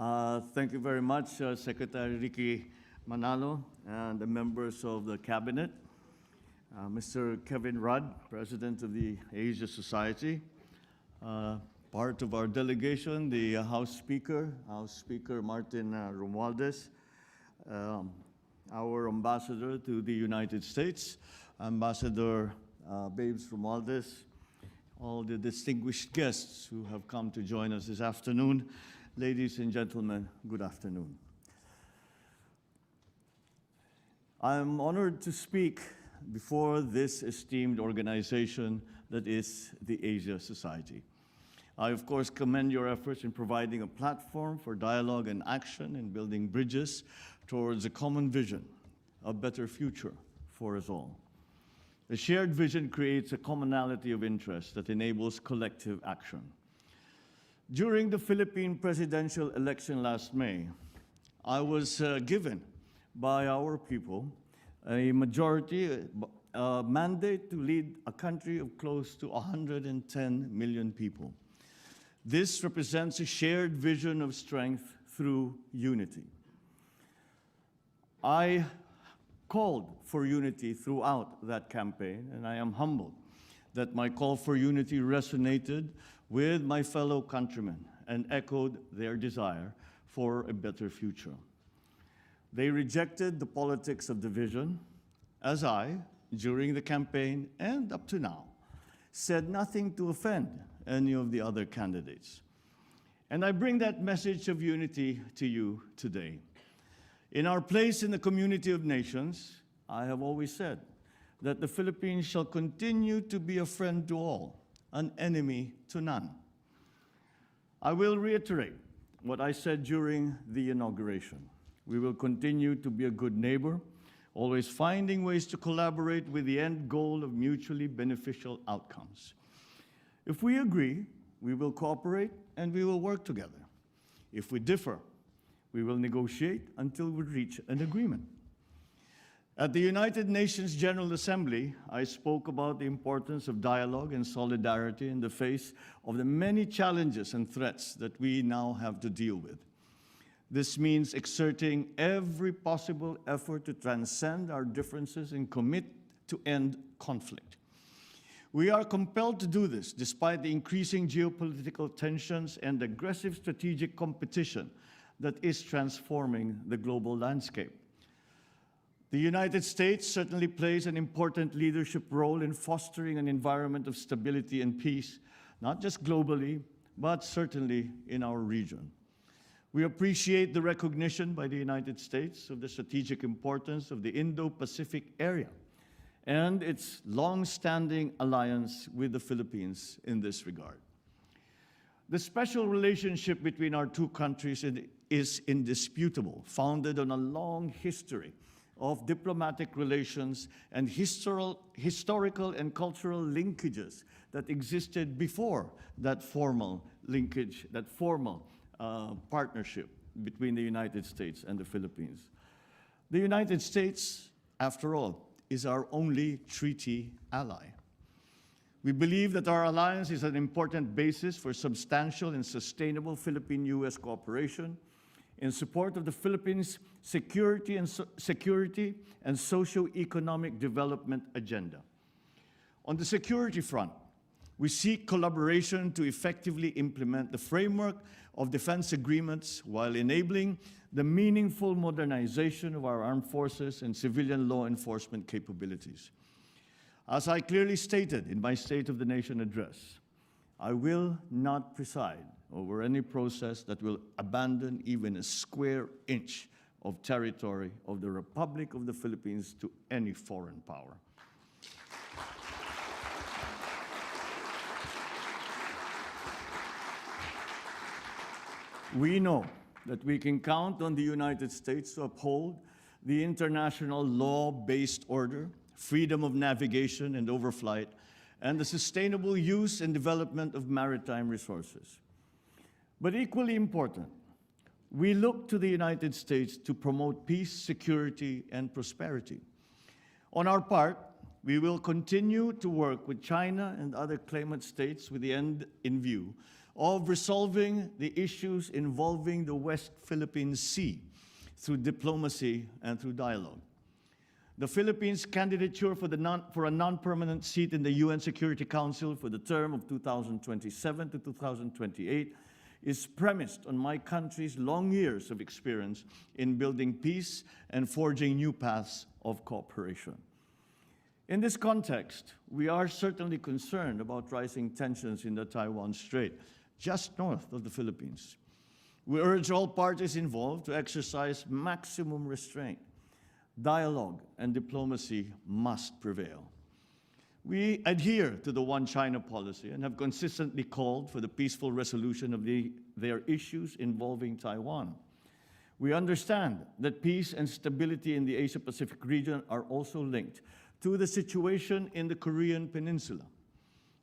Thank you very much, Secretary Ricky Manalo and the members of the Cabinet, Mr. Kevin Rudd, President of the Asia Society, part of our delegation, the House Speaker Martin Romualdez, our ambassador to the United States, Ambassador Babes Romualdez, all the distinguished guests who have come to join us this afternoon. Ladies and gentlemen, good afternoon. I am honored to speak before this esteemed organization that is the Asia Society. I, of course, commend your efforts in providing a platform for dialogue and action in building bridges towards a common vision, a better future for us all. A shared vision creates a commonality of interest that enables collective action. During the Philippine presidential election last May, I was given by our people a majority mandate to lead a country of close to 110 million people. This represents a shared vision of strength through unity. I called for unity throughout that campaign, and I am humbled that my call for unity resonated with my fellow countrymen and echoed their desire for a better future. They rejected the politics of division, as I, during the campaign and up to now, said nothing to offend any of the other candidates. And I bring that message of unity to you today. In our place in the community of nations, I have always said that the Philippines shall continue to be a friend to all, an enemy to none. I will reiterate what I said during the inauguration. We will continue to be a good neighbor, always finding ways to collaborate with the end goal of mutually beneficial outcomes. If we agree, we will cooperate and we will work together. If we differ, we will negotiate until we reach an agreement. At the United Nations General Assembly, I spoke about the importance of dialogue and solidarity in the face of the many challenges and threats that we now have to deal with. This means exerting every possible effort to transcend our differences and commit to end conflict. We are compelled to do this despite the increasing geopolitical tensions and aggressive strategic competition that is transforming the global landscape. The United States certainly plays an important leadership role in fostering an environment of stability and peace, not just globally, but certainly in our region. We appreciate the recognition by the United States of the strategic importance of the Indo-Pacific area and its long-standing alliance with the Philippines in this regard. The special relationship between our two countries is indisputable, founded on a long history of diplomatic relations and historical and cultural linkages that existed before that formal linkage, that formal partnership between the United States and the Philippines. The United States, after all, is our only treaty ally. We believe that our alliance is an important basis for substantial and sustainable Philippine-U.S. cooperation in support of the Philippines' security and socio-economic development agenda. On the security front, we seek collaboration to effectively implement the framework of defense agreements while enabling the meaningful modernization of our armed forces and civilian law enforcement capabilities. As I clearly stated in my State of the Nation address, I will not preside over any process that will abandon even a square inch of territory of the Republic of the Philippines to any foreign power. We know that we can count on the United States to uphold the international law-based order, freedom of navigation and overflight, and the sustainable use and development of maritime resources. But equally important, we look to the United States to promote peace, security, and prosperity. On our part, we will continue to work with China and other claimant states with the end in view of resolving the issues involving the West Philippine Sea through diplomacy and through dialogue. The Philippines' candidature for a non-permanent seat in the UN Security Council for the term of 2027 to 2028 is premised on my country's long years of experience in building peace and forging new paths of cooperation. In this context, we are certainly concerned about rising tensions in the Taiwan Strait, just north of the Philippines. We urge all parties involved to exercise maximum restraint. Dialogue and diplomacy must prevail. We adhere to the One China policy and have consistently called for the peaceful resolution of their issues involving Taiwan. We understand that peace and stability in the Asia-Pacific region are also linked to the situation in the Korean Peninsula.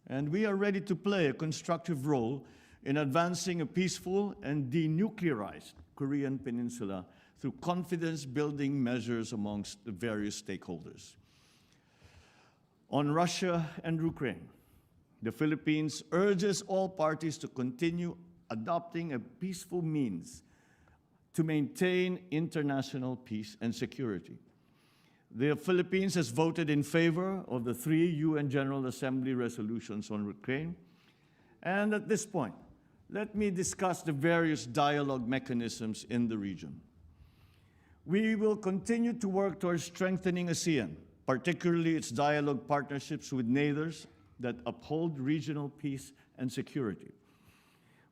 And we are ready to play a constructive role in advancing a peaceful and denuclearized Korean Peninsula through confidence-building measures amongst the various stakeholders. On Russia and Ukraine, the Philippines urges all parties to continue adopting a peaceful means to maintain international peace and security. The Philippines has voted in favor of the 3 UN General Assembly resolutions on Ukraine. And at this point, let me discuss the various dialogue mechanisms in the region. We will continue to work towards strengthening ASEAN, particularly its dialogue partnerships with neighbors that uphold regional peace and security.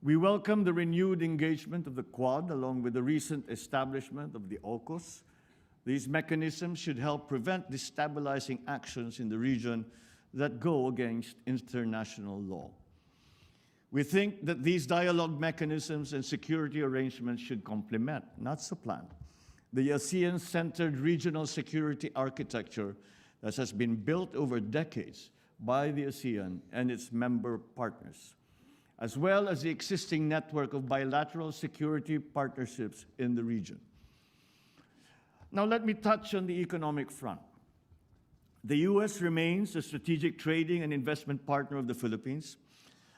We welcome the renewed engagement of the Quad, along with the recent establishment of the AUKUS. These mechanisms should help prevent destabilizing actions in the region that go against international law. We think that these dialogue mechanisms and security arrangements should complement, not supplant, the ASEAN-centered regional security architecture that has been built over decades by the ASEAN and its member partners, as well as the existing network of bilateral security partnerships in the region. Now let me touch on the economic front. The U.S. remains a strategic trading and investment partner of the Philippines.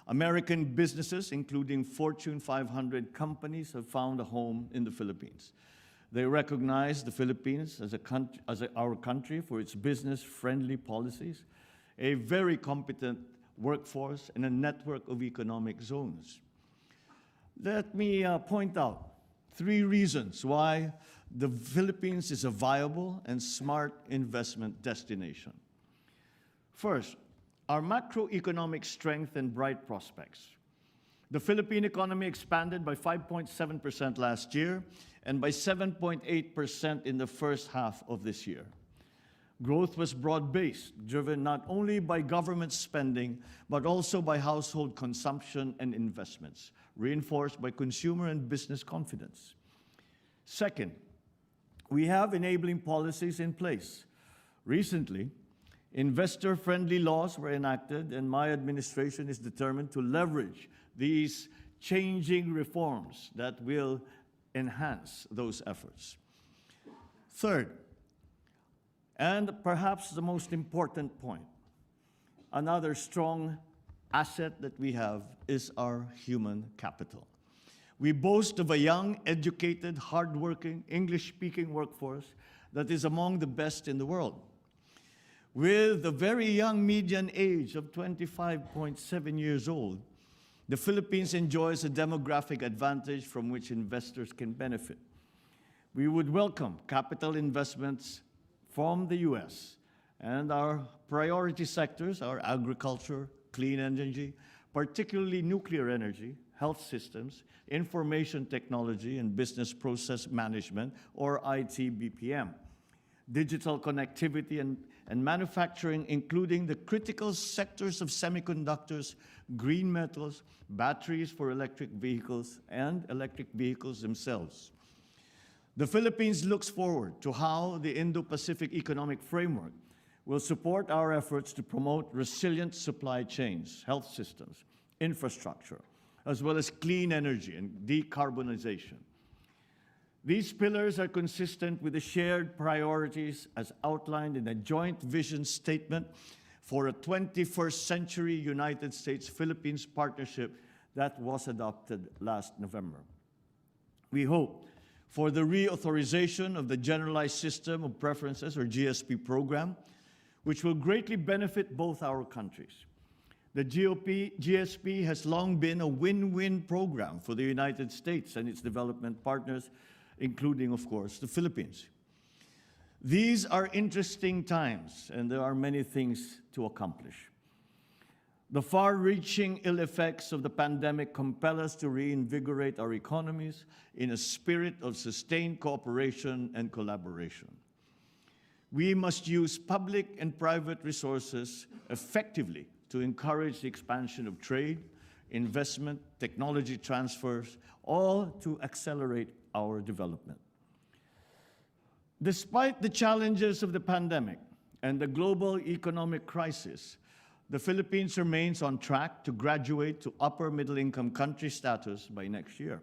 American businesses, including Fortune 500 companies, have found a home in the Philippines. They recognize the Philippines as our country for its business-friendly policies, a very competent workforce, and a network of economic zones. Let me point out 3 reasons why the Philippines is a viable and smart investment destination. First, our macroeconomic strength and bright prospects. The Philippine economy expanded by 5.7% last year and by 7.8% in the first half of this year. Growth was broad-based, driven not only by government spending, but also by household consumption and investments, reinforced by consumer and business confidence. Second, we have enabling policies in place. Recently, investor-friendly laws were enacted, and my administration is determined to leverage these changing reforms that will enhance those efforts. Third, and perhaps the most important point, another strong asset that we have is our human capital. We boast of a young, educated, hardworking, English-speaking workforce that is among the best in the world. With a very young median age of 25.7 years old, the Philippines enjoys a demographic advantage from which investors can benefit. We would welcome capital investments from the U.S., and our priority sectors are agriculture, clean energy, particularly nuclear energy, health systems, information technology and business process management, or IT/BPM, digital connectivity and manufacturing, including the critical sectors of semiconductors, green metals, batteries for electric vehicles, and electric vehicles themselves. The Philippines looks forward to how the Indo-Pacific Economic Framework will support our efforts to promote resilient supply chains, health systems, infrastructure, as well as clean energy and decarbonization. These pillars are consistent with the shared priorities as outlined in a joint vision statement for a 21st century United States-Philippines partnership that was adopted last November. We hope for the reauthorization of the Generalized System of Preferences, or GSP program, which will greatly benefit both our countries. The GSP has long been a win-win program for the United States and its development partners, including, of course, the Philippines. These are interesting times, and there are many things to accomplish. The far-reaching ill effects of the pandemic compel us to reinvigorate our economies in a spirit of sustained cooperation and collaboration. We must use public and private resources effectively to encourage the expansion of trade, investment, technology transfers, all to accelerate our development. Despite the challenges of the pandemic and the global economic crisis, the Philippines remains on track to graduate to upper middle-income country status by next year.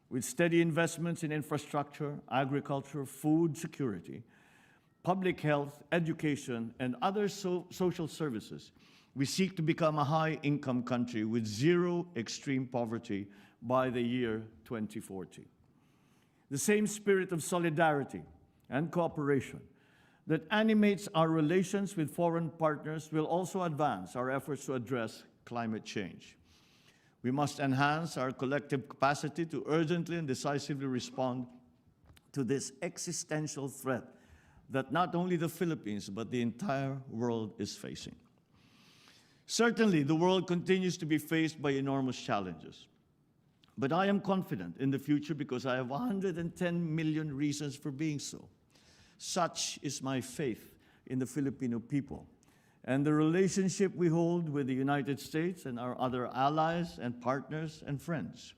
With steady investments in infrastructure, agriculture, food security, public health, education, and other social services, we seek to become a high-income country with zero extreme poverty by the year 2040. The same spirit of solidarity and cooperation that animates our relations with foreign partners will also advance our efforts to address climate change. We must enhance our collective capacity to urgently and decisively respond to this existential threat that not only the Philippines, but the entire world is facing. Certainly, the world continues to be faced by enormous challenges. But I am confident in the future because I have 110 million reasons for being so. Such is my faith in the Filipino people and the relationship we hold with the United States and our other allies and partners and friends.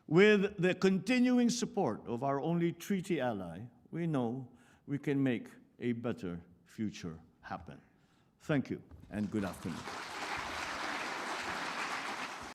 With the continuing support of our only treaty ally, we know we can make a better future happen. Thank you and good afternoon.